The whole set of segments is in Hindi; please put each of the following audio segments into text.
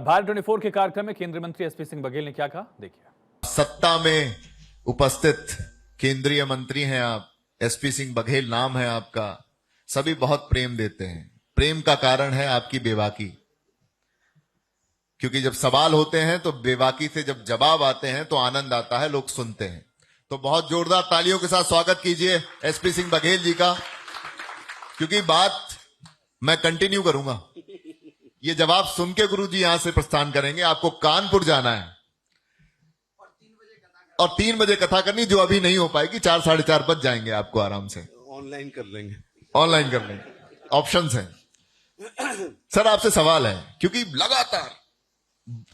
भारत 24 के कार्यक्रम में केंद्रीय मंत्री एसपी सिंह बघेल ने क्या कहा, देखिए। सत्ता में उपस्थित केंद्रीय मंत्री हैं आप, एसपी सिंह बघेल नाम है आपका, सभी बहुत प्रेम देते हैं। प्रेम का कारण है आपकी बेबाकी, क्योंकि जब सवाल होते हैं तो बेबाकी से जब जवाब आते हैं तो आनंद आता है, लोग सुनते हैं। तो बहुत जोरदार तालियों के साथ स्वागत कीजिए एसपी सिंह बघेल जी का, क्योंकि बात मैं कंटिन्यू करूंगा। ये जवाब सुन के गुरुजी यहां से प्रस्थान करेंगे। आपको कानपुर जाना है और 3 बजे कथा करनी, जो अभी नहीं हो पाएगी। 4 साढ़े 4 बज जाएंगे आपको आराम से। ऑनलाइन कर लेंगे, ऑनलाइन कर लेंगे, ऑप्शंस हैं। सर आपसे सवाल है, क्योंकि लगातार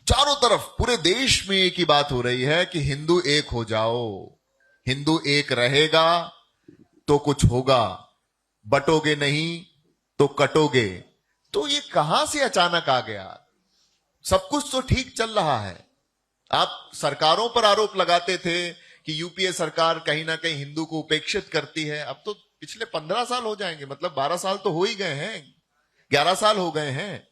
चारों तरफ पूरे देश में एक ही बात हो रही है कि हिंदू एक हो जाओ, हिंदू एक रहेगा तो कुछ होगा, बटोगे नहीं तो कटोगे। तो ये कहां से अचानक आ गया? सब कुछ तो ठीक चल रहा है। आप सरकारों पर आरोप लगाते थे कि यूपीए सरकार कहीं ना कहीं हिंदू को उपेक्षित करती है। अब तो पिछले 15 साल हो जाएंगे, मतलब 12 साल तो हो ही गए हैं, 11 साल हो गए हैं।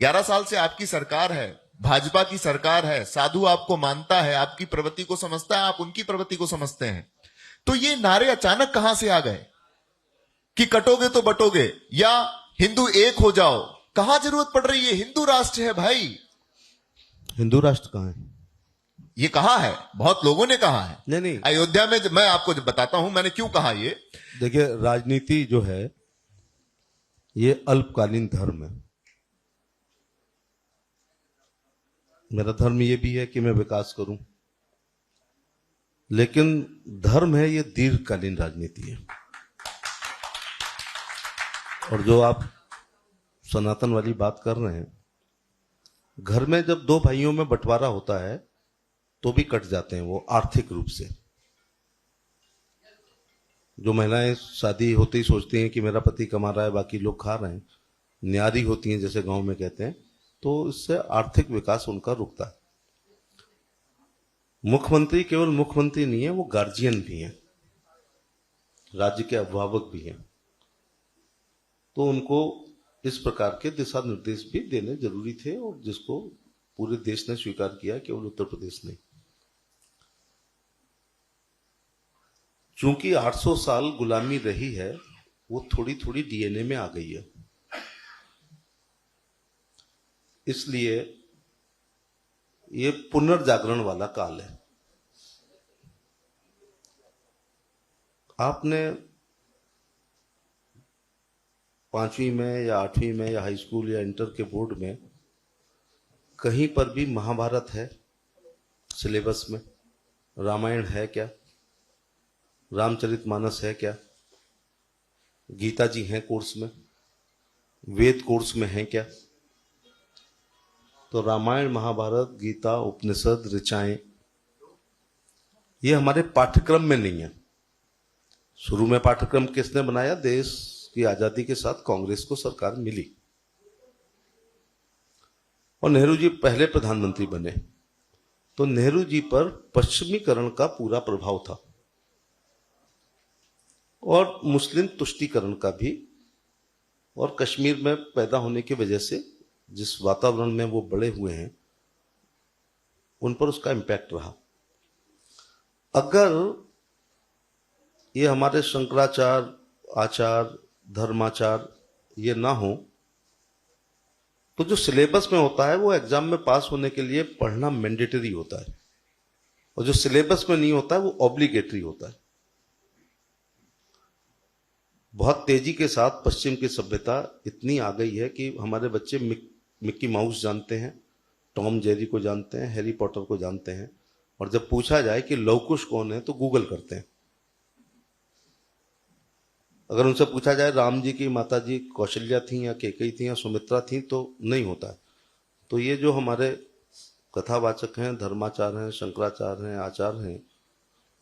11 साल से आपकी सरकार है, भाजपा की सरकार है, साधु आपको मानता है, आपकी प्रवृत्ति को समझता है, आप उनकी प्रवृत्ति को समझते हैं। तो ये नारे अचानक कहां से आ गए कि कटोगे तो बटोगे या हिंदू एक हो जाओ? कहां जरूरत पड़ रही है? हिंदू राष्ट्र है भाई। हिंदू राष्ट्र कहां है? ये कहा है, बहुत लोगों ने कहा है। नहीं अयोध्या में मैं आपको बताता हूं मैंने क्यों कहा ये। देखिए, राजनीति जो है ये अल्पकालीन धर्म है। मेरा धर्म ये भी है कि मैं विकास करूं, लेकिन धर्म है ये दीर्घकालीन राजनीति है। और जो आप सनातन वाली बात कर रहे हैं, घर में जब 2 भाइयों में बंटवारा होता है तो भी कट जाते हैं वो आर्थिक रूप से। जो महिलाएं शादी होते ही सोचती हैं कि मेरा पति कमा रहा है, बाकी लोग खा रहे हैं, न्यारी होती हैं जैसे गांव में कहते हैं, तो इससे आर्थिक विकास उनका रुकता है। मुख्यमंत्री केवल मुख्यमंत्री नहीं है, वो गार्जियन भी हैं, राज्य के अभिभावक भी हैं। तो उनको इस प्रकार के दिशा निर्देश भी देने जरूरी थे, और जिसको पूरे देश ने स्वीकार किया, केवल उत्तर प्रदेश नहीं। चूंकि 800 साल गुलामी रही है, वो थोड़ी थोड़ी डीएनए में आ गई है, इसलिए ये पुनर्जागरण वाला काल है। आपने 5वीं में या 8वीं में या हाई स्कूल या इंटर के बोर्ड में कहीं पर भी महाभारत है सिलेबस में? रामायण है क्या? रामचरितमानस है क्या? गीता जी हैं कोर्स में? वेद कोर्स में है क्या? तो रामायण, महाभारत, गीता, उपनिषद, ऋचाएं, ये हमारे पाठ्यक्रम में नहीं है। शुरू में पाठ्यक्रम किसने बनाया? देश की आजादी के साथ कांग्रेस को सरकार मिली और नेहरू जी पहले प्रधानमंत्री बने, तो नेहरू जी पर पश्चिमीकरण का पूरा प्रभाव था और मुस्लिम तुष्टीकरण का भी, और कश्मीर में पैदा होने की वजह से जिस वातावरण में वो बड़े हुए हैं उन पर उसका इम्पैक्ट रहा। अगर ये हमारे शंकराचार्य, आचार, धर्माचार ये ना हो, तो जो सिलेबस में होता है वो एग्जाम में पास होने के लिए पढ़ना मैंडेटरी होता है, और जो सिलेबस में नहीं होता है वो ऑब्लिगेटरी होता है। बहुत तेजी के साथ पश्चिम की सभ्यता इतनी आ गई है कि हमारे बच्चे मिक्की माउस जानते हैं, टॉम जेरी को जानते हैं, हैरी पॉटर को जानते हैं, और जब पूछा जाए कि लवकुश कौन है तो गूगल करते हैं। अगर उनसे पूछा जाए राम जी की माता जी कौशल्या थी या कैकेयी थी या सुमित्रा थी, तो नहीं होता है। तो ये जो हमारे कथावाचक हैं, धर्माचार्य हैं, शंकराचार्य हैं, आचार्य हैं,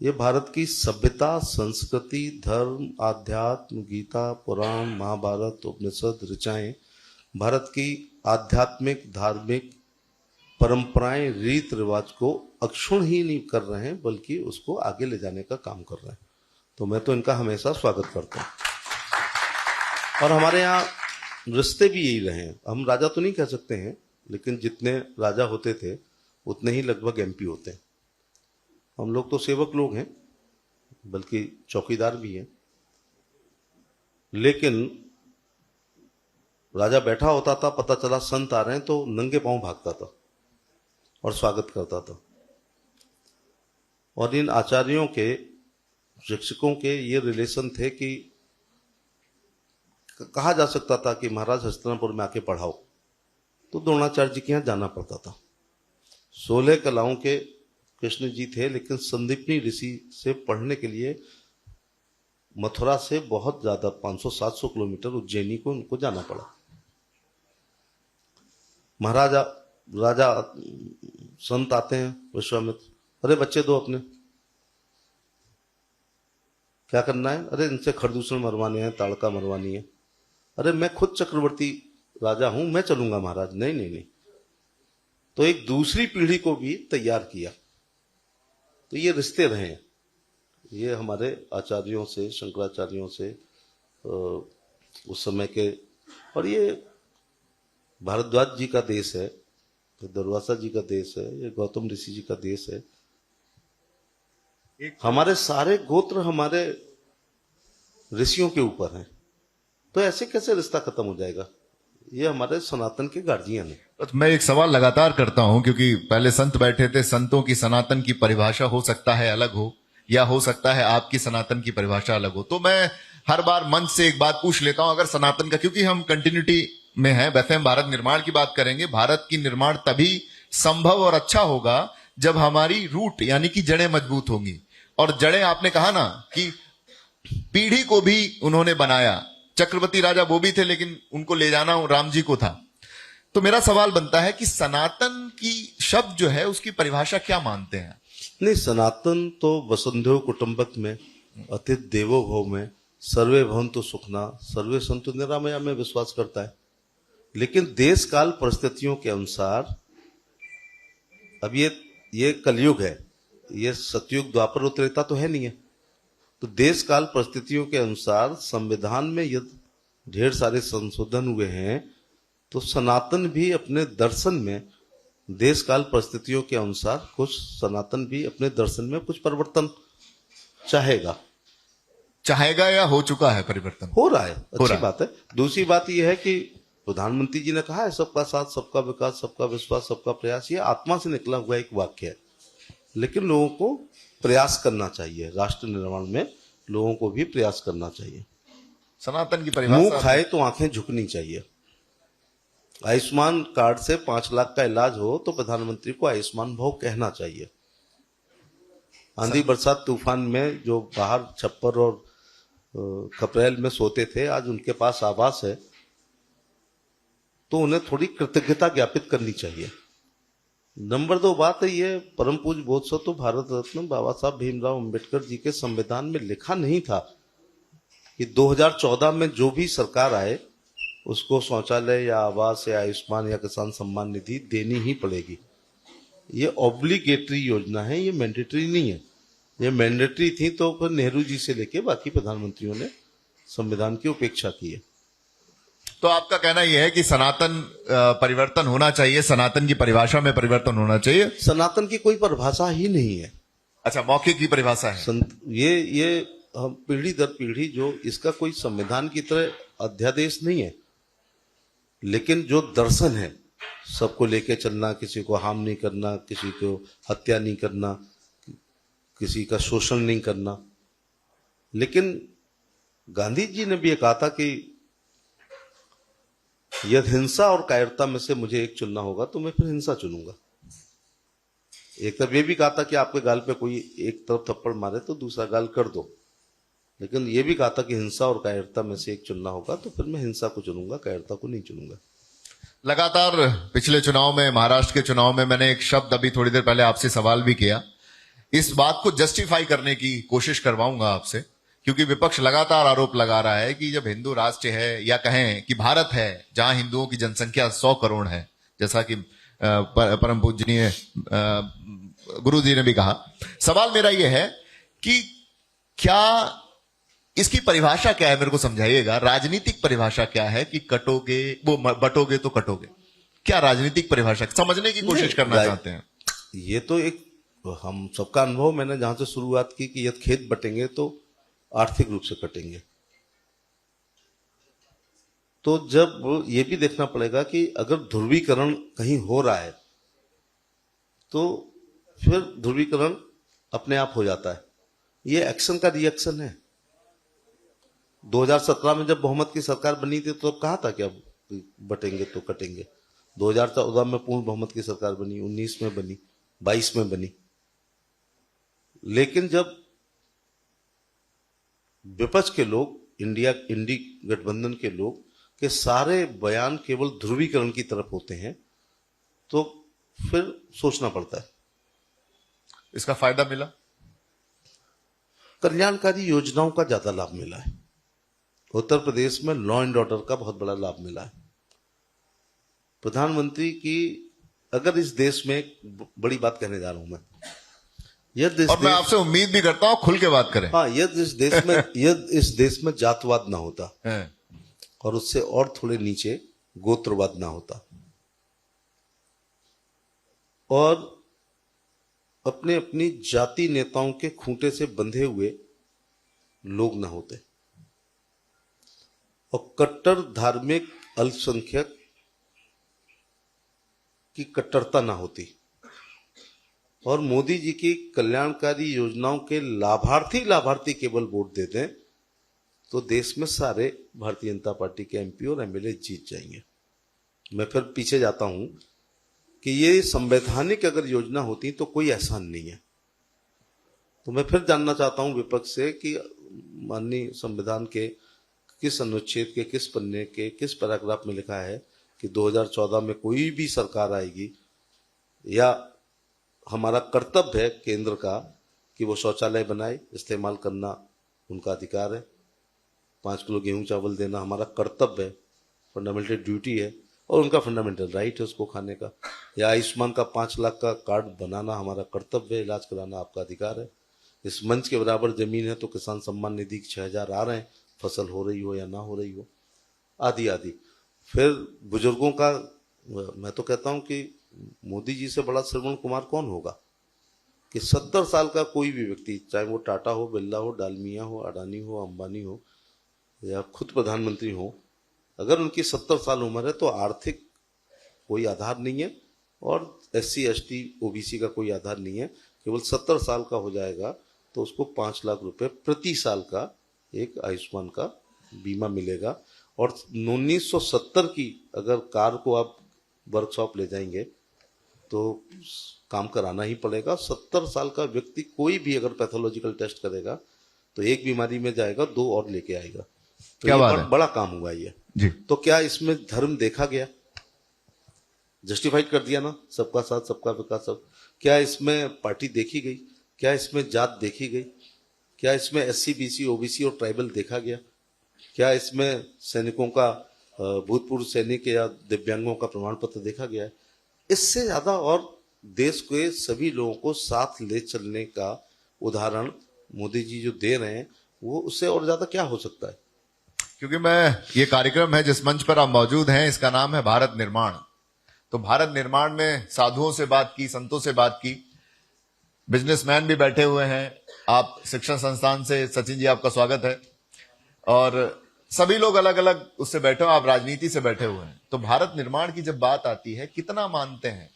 ये भारत की सभ्यता, संस्कृति, धर्म, आध्यात्म, गीता, पुराण, महाभारत, उपनिषद, ऋचाएं, भारत की आध्यात्मिक, धार्मिक परंपराएं, रीत रिवाज को अक्षुण ही नहीं कर रहे हैं, बल्कि उसको आगे ले जाने का काम कर रहे हैं। तो मैं तो इनका हमेशा स्वागत करता हूं। और हमारे यहाँ रिश्ते भी यही रहे हैं। हम राजा तो नहीं कह सकते हैं, लेकिन जितने राजा होते थे उतने ही लगभग एमपी होते हैं। हम लोग तो सेवक लोग हैं, बल्कि चौकीदार भी हैं। लेकिन राजा बैठा होता था, पता चला संत आ रहे हैं तो नंगे पांव भागता था और स्वागत करता था। और इन आचार्यों के, शिक्षकों के ये रिलेशन थे कि कहा जा सकता था कि महाराज हस्तिनापुर में आके पढ़ाओ, तो द्रोणाचार्य जी के यहाँ जाना पड़ता था। 16 कलाओं के कृष्ण जी थे, लेकिन संदीपनी ऋषि से पढ़ने के लिए मथुरा से बहुत ज्यादा 500-700 किलोमीटर उज्जैनी को उनको जाना पड़ा। महाराजा राजा संत आते हैं, विश्वामित्र, अरे बच्चे दो अपने, क्या करना है? अरे इनसे खरदूषण मरवाने हैं, ताड़का मरवानी है। अरे मैं खुद चक्रवर्ती राजा हूं, मैं चलूंगा महाराज। नहीं नहीं नहीं। तो एक दूसरी पीढ़ी को भी तैयार किया। तो ये रिश्ते रहे हैं, ये हमारे आचार्यों से, शंकराचार्यों से उस समय के। और ये भारद्वाज जी का देश है, ये दुर्वासा जी का देश है, ये गौतम ऋषि जी का देश है। हमारे सारे गोत्र हमारे ऋषियों के ऊपर हैं, तो ऐसे कैसे रिश्ता खत्म हो जाएगा? ये हमारे सनातन के गार्जियन है। तो मैं एक सवाल लगातार करता हूं, क्योंकि पहले संत बैठे थे, संतों की सनातन की परिभाषा हो सकता है अलग हो, या हो सकता है आपकी सनातन की परिभाषा अलग हो। तो मैं हर बार मंच से एक बात पूछ लेता हूं, अगर सनातन का, क्योंकि हम कंटिन्यूटी में हैं, वैसे हम भारत निर्माण की बात करेंगे। भारत की निर्माण तभी संभव और अच्छा होगा जब हमारी रूट यानी कि जड़ें मजबूत होंगी। और जड़ें, आपने कहा ना कि पीढ़ी को भी उन्होंने बनाया, चक्रवर्ती राजा वो भी थे, लेकिन उनको ले जाना राम जी को था। तो मेरा सवाल बनता है कि सनातन की शब्द जो है उसकी परिभाषा क्या मानते हैं? नहीं, सनातन तो वसुंधैव कुटुंबक में, अतिथि देवो भव में, सर्वे भवन्तु सुखना, सर्वे सन्तु निरामया में विश्वास करता है। लेकिन देश काल परिस्थितियों के अनुसार, अब ये कलयुग है, ये सतयुग द्वापर उत्तरेता तो है नहीं है। तो देश काल परिस्थितियों के अनुसार संविधान में यदि ढेर सारे संशोधन हुए हैं, तो सनातन भी अपने दर्शन में देश काल परिस्थितियों के अनुसार कुछ, सनातन भी अपने दर्शन में कुछ परिवर्तन चाहेगा या हो चुका है परिवर्तन? हो रहा है, अच्छी बात है। दूसरी बात यह है कि प्रधानमंत्री जी ने कहा है सबका साथ, सबका विकास, सबका विश्वास, सबका प्रयास। ये आत्मा से निकला हुआ एक वाक्य है, लेकिन लोगों को प्रयास करना चाहिए। राष्ट्र निर्माण में लोगों को भी प्रयास करना चाहिए। सनातन की परिभाषा, मुंह खाए तो आंखें झुकनी चाहिए। आयुष्मान कार्ड से 5 लाख का इलाज हो तो प्रधानमंत्री को आयुष्मान भव कहना चाहिए। आंधी बरसात तूफान में जो बाहर छप्पर और खपरेल में सोते थे, आज उनके पास आवास है, तो उन्हें थोड़ी कृतज्ञता ज्ञापित करनी चाहिए। नंबर 2 बात है, ये परम पूज्य बोधसत्व भारत रत्न बाबा साहब भीमराव अंबेडकर जी के संविधान में लिखा नहीं था कि 2014 में जो भी सरकार आए उसको शौचालय या आवास या आयुष्मान या किसान सम्मान निधि देनी ही पड़ेगी। ये ऑब्लिगेटरी योजना है, ये मैंडेटरी नहीं है। ये मैंडेटरी थी तो फिर नेहरू जी से लेके बाकी प्रधानमंत्रियों ने संविधान की उपेक्षा की है। तो आपका कहना यह है कि सनातन परिवर्तन होना चाहिए, सनातन की परिभाषा में परिवर्तन होना चाहिए? सनातन की कोई परिभाषा ही नहीं है। अच्छा, मौखिक की परिभाषा है। ये हम पीढ़ी दर पीढ़ी, जो इसका कोई संविधान की तरह अध्यादेश नहीं है, लेकिन जो दर्शन है, सबको लेके चलना, किसी को हार्म नहीं करना, किसी को हत्या नहीं करना, किसी का शोषण नहीं करना। लेकिन गांधी जी ने भी ये कहा था कि यदि हिंसा और कायरता में से मुझे एक चुनना होगा तो मैं फिर हिंसा चुनूंगा। एक तरफ ये भी कहा था कि आपके गाल पे कोई एक तरफ थप्पड़ मारे तो दूसरा गाल कर दो, लेकिन ये भी कहा था कि हिंसा और कायरता में से एक चुनना होगा तो फिर मैं हिंसा को चुनूंगा, कायरता को नहीं चुनूंगा। लगातार पिछले चुनाव में, महाराष्ट्र के चुनाव में, मैंने एक शब्द अभी थोड़ी देर पहले आपसे सवाल भी किया, इस बात को जस्टिफाई करने की कोशिश करवाऊंगा आपसे, क्योंकि विपक्ष लगातार आरोप लगा रहा है कि जब हिंदू राष्ट्र है, या कहें कि भारत है, जहां हिंदुओं की जनसंख्या 100 करोड़ है, जैसा कि परम पूजनीय गुरु जी ने भी कहा, सवाल मेरा यह है कि क्या इसकी परिभाषा क्या है? मेरे को समझाइएगा, राजनीतिक परिभाषा क्या है कि कटोगे वो बटोगे तो कटोगे? क्या राजनीतिक परिभाषा समझने की कोशिश करना राज- चाहते हैं? ये तो एक हम सबका अनुभव, मैंने जहां से शुरुआत की कि यदि खेत बटेंगे तो आर्थिक रूप से कटेंगे। तो जब ये भी देखना पड़ेगा कि अगर ध्रुवीकरण कहीं हो रहा है तो फिर ध्रुवीकरण अपने आप हो जाता है। ये एक्शन का रिएक्शन है। 2017 में जब बहुमत की सरकार बनी थी तो कहा था कि अब बटेंगे तो कटेंगे। 2014 में पूर्ण बहुमत की सरकार बनी, 19 में बनी, 22 में बनी। लेकिन जब विपक्ष के लोग, इंडी गठबंधन के लोग के सारे बयान केवल ध्रुवीकरण की तरफ होते हैं तो फिर सोचना पड़ता है। इसका फायदा मिला? कल्याणकारी योजनाओं का ज्यादा लाभ मिला है। उत्तर प्रदेश में लॉ एंड ऑर्डर का बहुत बड़ा लाभ मिला है। प्रधानमंत्री की, अगर इस देश में एक बड़ी बात कहने जा रहा हूं मैं, यदि और मैं आपसे उम्मीद भी करता हूं खुल के बात करें। हाँ, यदि इस देश में जातवाद ना होता हैं। और उससे और थोड़े नीचे गोत्रवाद ना होता और अपने अपनी जाति नेताओं के खूंटे से बंधे हुए लोग ना होते और कट्टर धार्मिक अल्पसंख्यक की कट्टरता ना होती और मोदी जी की कल्याणकारी योजनाओं के लाभार्थी केवल वोट देते हैं तो देश में सारे भारतीय जनता पार्टी के एमपी और एमएलए जीत जाएंगे। मैं फिर पीछे जाता हूं कि ये संवैधानिक अगर योजना होती तो कोई एहसान नहीं है। तो मैं फिर जानना चाहता हूं विपक्ष से कि माननीय संविधान के किस अनुच्छेद के किस पन्ने के किस पैराग्राफ में लिखा है कि 2014 में कोई भी सरकार आएगी या हमारा कर्तव्य है केंद्र का कि वो शौचालय बनाए, इस्तेमाल करना उनका अधिकार है, 5 किलो गेहूं चावल देना हमारा कर्तव्य है, फंडामेंटल ड्यूटी है और उनका फंडामेंटल राइट है उसको खाने का, या आयुष्मान का 5 लाख का कार्ड बनाना हमारा कर्तव्य है, इलाज कराना आपका अधिकार है। इस मंच के बराबर जमीन है तो किसान सम्मान निधि 6,000 आ रहे हैं, फसल हो रही हो या ना हो रही हो, आदि आदि। फिर बुजुर्गों का, मैं तो कहता हूं कि मोदी जी से बड़ा श्रवण कुमार कौन होगा कि 70 साल का कोई भी व्यक्ति, चाहे वो टाटा हो, बिरला हो, डालमिया हो, अडानी हो, अंबानी हो या खुद प्रधानमंत्री हो, अगर उनकी 70 साल उम्र है तो आर्थिक कोई आधार नहीं है और SC ST OBC का कोई आधार नहीं है। केवल 70 साल का हो जाएगा तो उसको 5 लाख रुपए प्रति साल का एक आयुष्मान का बीमा मिलेगा। और 1970 की अगर कार को आप वर्कशॉप ले जाएंगे तो काम कराना ही पड़ेगा। 70 साल का व्यक्ति कोई भी अगर पैथोलॉजिकल टेस्ट करेगा तो एक बीमारी में जाएगा 2 और लेके आएगा। तो क्या ये बात है? बड़ा काम हुआ ये जी। तो क्या इसमें धर्म देखा गया? जस्टिफाइड कर दिया ना, सबका साथ सबका विकास। सब क्या इसमें पार्टी देखी गई? क्या इसमें जात देखी गई? क्या इसमें SC BC OBC और ट्राइबल देखा गया? क्या इसमें सैनिकों का, भूतपूर्व सैनिक या दिव्यांगों का प्रमाण पत्र देखा गया है? इससे ज्यादा और देश के सभी लोगों को साथ ले चलने का उदाहरण मोदी जी जो दे रहे हैं वो उससे और ज्यादा क्या हो सकता है? क्योंकि ये कार्यक्रम है जिस मंच पर आप मौजूद हैं, इसका नाम है भारत निर्माण। तो भारत निर्माण में साधुओं से बात की, संतों से बात की, बिजनेसमैन भी बैठे हुए हैं। आप शिक्षण संस्थान से, सचिन जी आपका स्वागत है, और सभी लोग अलग अलग उससे बैठे हो, आप राजनीति से बैठे हुए हैं। तो भारत निर्माण की जब बात आती है, कितना मानते हैं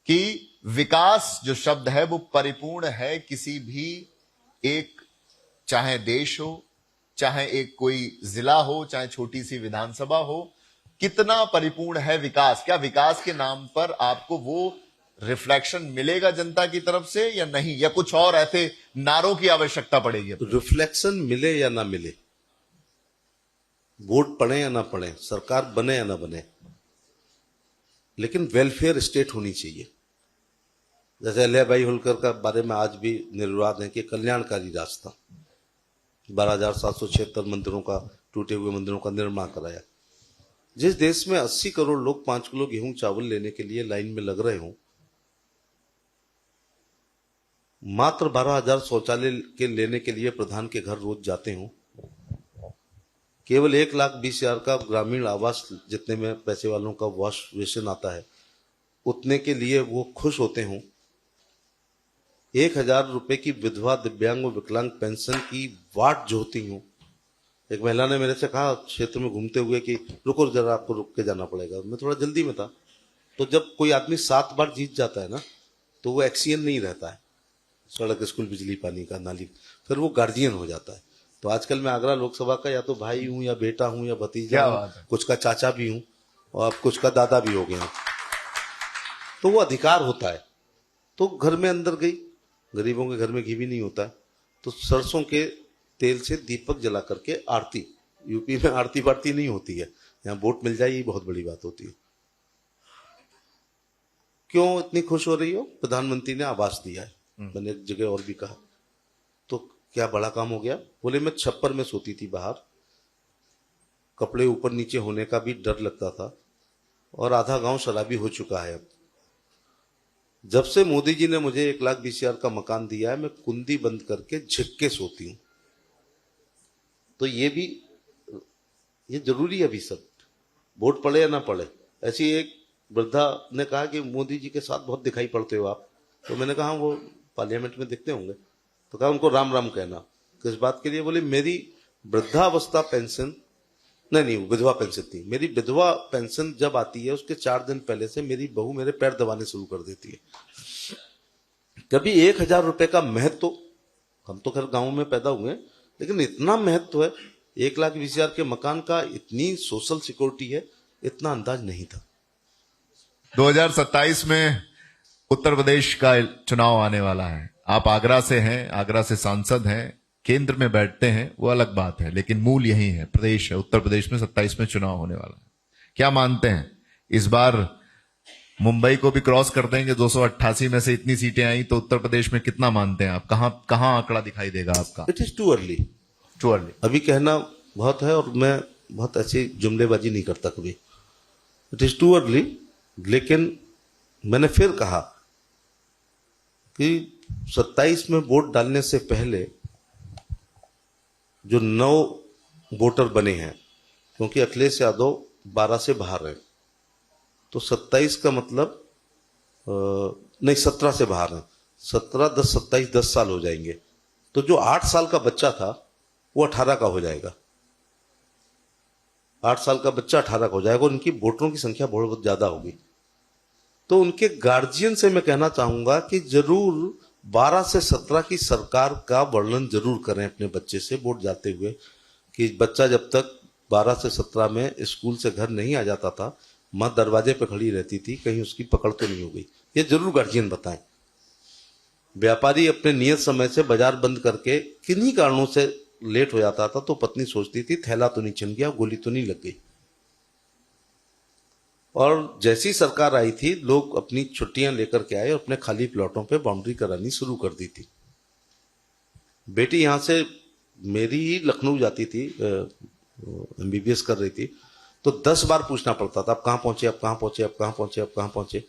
कि विकास जो शब्द है वो परिपूर्ण है किसी भी एक, चाहे देश हो, चाहे एक कोई जिला हो, चाहे छोटी सी विधानसभा हो, कितना परिपूर्ण है विकास? क्या विकास के नाम पर आपको वो रिफ्लेक्शन मिलेगा जनता की तरफ से या नहीं, या कुछ और ऐसे नारों की आवश्यकता पड़ेगी? रिफ्लेक्शन मिले या ना मिले, वोट पड़े या ना पड़े, सरकार बने या ना बने, लेकिन वेलफेयर स्टेट होनी चाहिए। जैसे अल्लाहभाई होलकर का बारे में आज भी निर्विवाद है कि कल्याणकारी रास्ता, 12,776 मंदिरों का, टूटे हुए मंदिरों का निर्माण कराया। जिस देश में 80 करोड़ लोग 5 किलो गेहूं चावल लेने के लिए लाइन में लग रहे हों, मात्र 12,000 शौचालय के लेने के लिए प्रधान के घर रोज जाते हों, केवल 1,20,000 का ग्रामीण आवास जितने में पैसे वालों का वॉश बेसिन आता है उतने के लिए वो खुश होते हों। 1,000 रुपए की विधवा दिव्यांग और विकलांग पेंशन की वाट जोहती हूँ। एक महिला ने मेरे से कहा क्षेत्र में घूमते हुए कि रुको जरा, आपको रुक के जाना पड़ेगा। मैं थोड़ा जल्दी में था। तो जब कोई आदमी 7 बार जीत जाता है ना, तो वो एक्सियन नहीं रहता है, सड़क, स्कूल, बिजली, पानी का, नाली, फिर वो गार्जियन हो जाता है। तो आजकल मैं आगरा लोकसभा का या तो भाई हूँ, या बेटा हूँ, या भतीजा क्या हूँ, बात है। कुछ का चाचा भी हूँ, और अब कुछ का दादा भी हो गया हूँ। तो वो अधिकार होता है। तो घर में अंदर गई, गरीबों के घर में घी भी नहीं होता है, तो सरसों के तेल से दीपक जला करके आरती, यूपी में आरती बारती नहीं होती है, यहाँ वोट मिल जाए ये बहुत बड़ी बात होती है। क्यों इतनी खुश हो रही हो? प्रधानमंत्री ने आवास दिया है, मैंने एक जगह और भी कहा। तो क्या बड़ा काम हो गया? बोले मैं छप्पर में सोती थी बाहर, कपड़े ऊपर नीचे होने का भी डर लगता था, और आधा गांव शराबी हो चुका है अब। जब से मोदी जी ने मुझे 1,20,000 का मकान दिया है, मैं कुंडी बंद करके झिक के सोती हूं। तो ये जरूरी है अभी सब, वोट पड़े या ना पड़े। ऐसी एक वृद्धा ने कहा कि मोदी जी के साथ बहुत दिखाई पड़ते हो आप। तो मैंने कहा वो पार्लियामेंट में दिखते होंगे। तो कहा उनको राम राम कहना। किस बात के लिए? बोले मेरी वृद्धावस्था पेंशन, नहीं विधवा पेंशन थी, मेरी विधवा पेंशन जब आती है उसके 4 दिन पहले से मेरी बहू मेरे पैर दबाने शुरू कर देती है। कभी 1,000 रुपए का महत्व, हम तो खैर गांव में पैदा हुए, लेकिन इतना महत्व है 1,20,000 के मकान का, इतनी सोशल सिक्योरिटी है, इतना अंदाज नहीं था। 2027 में उत्तर प्रदेश का चुनाव आने वाला है। आप आगरा से हैं, आगरा से सांसद हैं, केंद्र में बैठते हैं, वो अलग बात है, लेकिन मूल यही है, प्रदेश है। उत्तर प्रदेश में 27 में चुनाव होने वाला है। क्या मानते हैं इस बार मुंबई को भी क्रॉस कर देंगे? 288 में से इतनी सीटें आई, तो उत्तर प्रदेश में कितना मानते हैं आप? कहां आंकड़ा दिखाई देगा आपका? It is too early. Too early. अभी कहना बहुत है, और मैं बहुत ऐसी जुमलेबाजी नहीं करता कभी। It is too early. लेकिन मैंने फिर कहा कि 27 में वोट डालने से पहले जो 9 वोटर बने हैं, क्योंकि अखिलेश यादव 12 से बाहर हैं, तो 27 का मतलब नहीं 17 से बाहर हैं, 17, 10, 27, 10 साल हो जाएंगे। तो जो 8 साल का बच्चा था वो 18 का हो जाएगा। 8 साल का बच्चा 18 का हो जाएगा, और उनकी वोटरों की संख्या बहुत ज्यादा होगी। तो उनके गार्जियन से मैं कहना चाहूंगा कि जरूर 12 से 17 की सरकार का वर्णन जरूर करें अपने बच्चे से वोट जाते हुए, कि बच्चा जब तक 12 से 17 में स्कूल से घर नहीं आ जाता था, माँ दरवाजे पे खड़ी रहती थी, कहीं उसकी पकड़ तो नहीं हो गई। ये जरूर गार्जियन बताएं। व्यापारी अपने नियत समय से बाजार बंद करके किन्हीं कारणों से लेट हो जाता था, तो पत्नी सोचती थी थैला तो नहीं छिन गया, गोली तो नहीं लग गई। और जैसी सरकार आई थी, लोग अपनी छुट्टियां लेकर के आए और अपने खाली प्लॉटों पे बाउंड्री करानी शुरू कर दी थी। बेटी यहां से मेरी ही लखनऊ जाती थी, MBBS कर रही थी, तो 10 बार पूछना पड़ता था, अब कहां पहुंचे, अब कहां पहुंचे, अब कहां पहुंचे, अब कहां पहुंचे।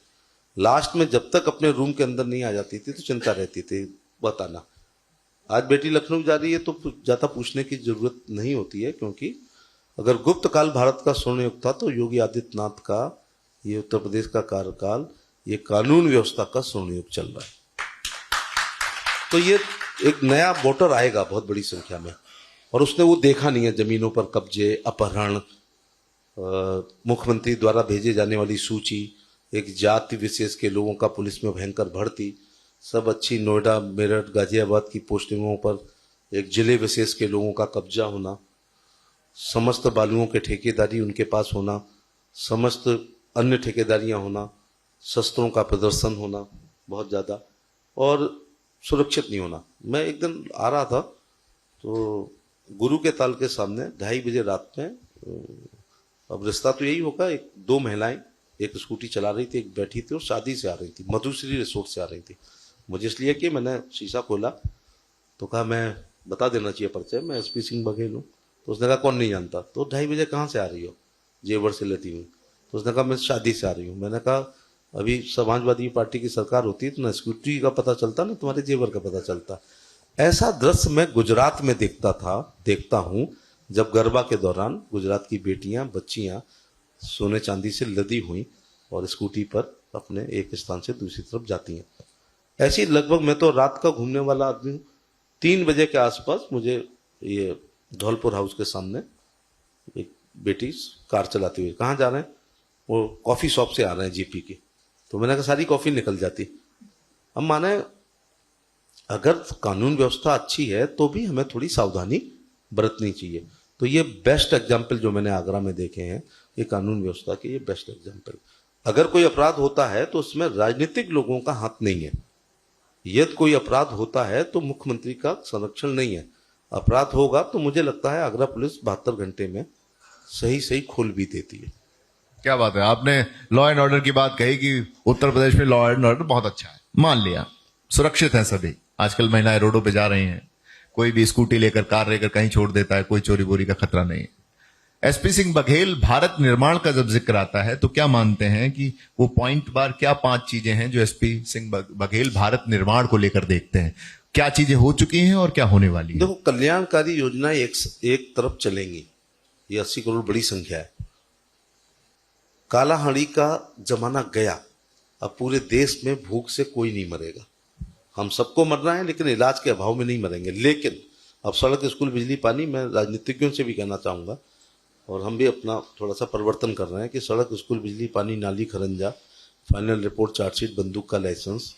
लास्ट में जब तक अपने रूम के अंदर नहीं आ जाती थी तो चिंता रहती थी बताना। आज बेटी लखनऊ जा रही है तो ज्यादा पूछने की जरूरत नहीं होती है, क्योंकि अगर गुप्त काल भारत का स्वर्ण युग था तो योगी आदित्यनाथ का ये उत्तर प्रदेश का कार्यकाल, ये कानून व्यवस्था का स्वर्ण युग चल रहा है। तो ये एक नया वोटर आएगा बहुत बड़ी संख्या में, और उसने वो देखा नहीं है जमीनों पर कब्जे, अपहरण, मुख्यमंत्री द्वारा भेजे जाने वाली सूची, एक जाति विशेष के लोगों का पुलिस में भयंकर भर्ती, सब अच्छी नोएडा, मेरठ, गाजियाबाद की पोस्टिंगों पर एक जिले विशेष के लोगों का कब्जा होना, समस्त बालुओं के ठेकेदारी उनके पास होना, समस्त अन्य ठेकेदारियां होना, शस्त्रों का प्रदर्शन होना बहुत ज्यादा, और सुरक्षित नहीं होना। मैं एक दिन आ रहा था तो गुरु के ताल के सामने 2:30 बजे रात में, अब रास्ता तो यही होगा, 2 महिलाएं एक स्कूटी चला रही थी, एक बैठी थी और शादी से आ रही थी, मधुश्री रिसोर्ट से आ रही थी। मुझे इसलिए कि मैंने शीशा खोला तो कहा मैं बता देना चाहिए परिचय, मैं SP सिंह बघेल हूँ। तो उसने कहा कौन नहीं जानता। तो 2:30 बजे कहाँ से आ रही हो? जेवर से लेती हुई। तो उसने कहा मैं शादी से आ रही हूँ। मैंने कहा अभी समाजवादी पार्टी की सरकार होती तो ना स्कूटी का पता चलता ना तुम्हारे जेवर का पता चलता। ऐसा दृश्य मैं गुजरात में देखता हूँ, जब गरबा के दौरान गुजरात की बेटियां, बच्चियां सोने चांदी से लदी हुई और स्कूटी पर अपने एक स्थान से दूसरी तरफ जाती हैं। ऐसी लगभग, मैं तो रात का घूमने वाला आदमी हूँ, 3 बजे के आसपास मुझे ये धौलपुर हाउस के सामने एक बेटी कार चलाती हुई, कहाँ जा रहे हैं, वो कॉफी शॉप से आ रहे हैं जीपी की, तो मैंने कहा सारी कॉफी निकल जाती। अब माने अगर कानून व्यवस्था अच्छी है तो भी हमें थोड़ी सावधानी बरतनी चाहिए। तो ये बेस्ट एग्जाम्पल जो मैंने आगरा में देखे हैं, ये कानून व्यवस्था के ये बेस्ट एग्जाम्पल। अगर कोई अपराध होता है तो उसमें राजनीतिक लोगों का हाथ नहीं है। यदि कोई अपराध होता है तो मुख्यमंत्री का संरक्षण नहीं है। अपराध होगा तो मुझे लगता है आगरा पुलिस 72 घंटे में सही खोल भी देती है। क्या बात है, आपने लॉ एंड ऑर्डर की बात कही कि उत्तर प्रदेश में लॉ एंड ऑर्डर बहुत अच्छा है, मान लिया, सुरक्षित है सभी। आजकल महिलाएं रोडों पे जा रही हैं, कोई भी स्कूटी लेकर, कार लेकर कहीं छोड़ देता है, कोई चोरी बोरी का खतरा नहीं है। एसपी सिंह बघेल, भारत निर्माण का जब जिक्र आता है तो क्या मानते हैं कि वो पॉइंट बार क्या 5 चीजें हैं जो एसपी सिंह बघेल भारत निर्माण को लेकर देखते हैं? क्या चीजें हो चुकी हैं और क्या होने वाली है? देखो, कल्याणकारी योजना एक तरफ चलेंगी, ये 80 करोड़ बड़ी संख्या है। कालाहाड़ी का जमाना गया, अब पूरे देश में भूख से कोई नहीं मरेगा। हम सबको मरना है लेकिन इलाज के अभाव में नहीं मरेंगे। लेकिन अब सड़क, स्कूल, बिजली, पानी, मैं राजनीतिज्ञों से भी कहना चाहूंगा और हम भी अपना थोड़ा सा परिवर्तन कर रहे हैं कि सड़क, स्कूल, बिजली, पानी, नाली, खरंजा, फाइनल रिपोर्ट, चार्जशीट, बंदूक का लाइसेंस,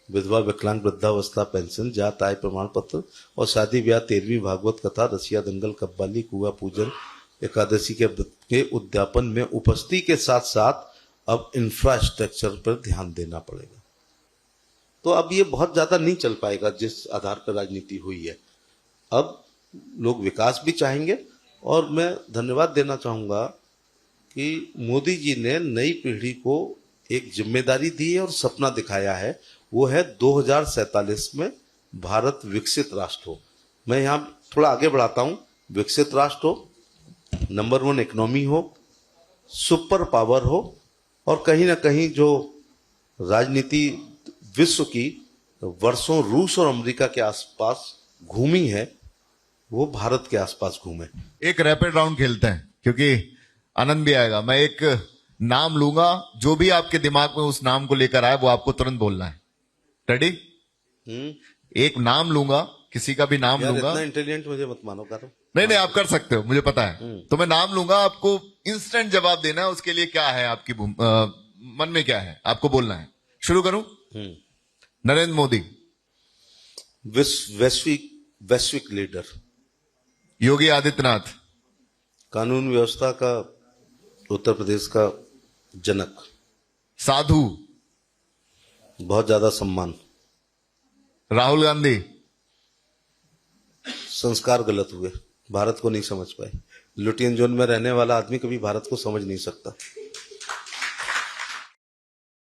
विधवा विकलांग वृद्धावस्था पेंशन, जात आय प्रमाण पत्र और शादी ब्याह, 13वीं भागवत कथा, रसिया दंगल, कव्वाली, कुआ पूजन, एकादशी के उद्यापन में उपस्थिति के साथ साथ अब इंफ्रास्ट्रक्चर पर ध्यान देना पड़ेगा। तो अब ये बहुत ज्यादा नहीं चल पाएगा जिस आधार पर राजनीति हुई है। अब लोग विकास भी चाहेंगे और मैं धन्यवाद देना चाहूंगा कि मोदी जी ने नई पीढ़ी को एक जिम्मेदारी दी है और सपना दिखाया है, वो है 2047 में भारत विकसित राष्ट्र हो। मैं यहाँ थोड़ा आगे बढ़ाता हूँ, विकसित राष्ट्र हो, नंबर 1 इकोनॉमी हो, सुपर पावर हो और कहीं ना कहीं जो राजनीति विश्व की वर्षों रूस और अमेरिका के आसपास घूमी है वो भारत के आसपास घूमे। एक रैपिड राउंड खेलते हैं क्योंकि आनंद भी आएगा। मैं एक नाम लूंगा, जो भी आपके दिमाग में उस नाम को लेकर आए वो आपको तुरंत बोलना है। रेडी? एक नाम लूंगा, किसी का भी नाम लूंगा। इतना इंटेलिजेंट मुझे मत मानो करो। नहीं, आप कर सकते हो, मुझे पता है। तो मैं नाम लूंगा, आपको इंस्टेंट जवाब देना है। उसके लिए क्या है आपकी मन में, क्या है आपको बोलना है। शुरू करूं? नरेंद्र मोदी, वैश्विक लीडर। योगी आदित्यनाथ, कानून व्यवस्था का उत्तर प्रदेश का जनक। साधु, बहुत ज्यादा सम्मान। राहुल गांधी, संस्कार गलत हुए, भारत को नहीं समझ पाए। लुटियन जोन में रहने वाला आदमी कभी भारत को समझ नहीं सकता।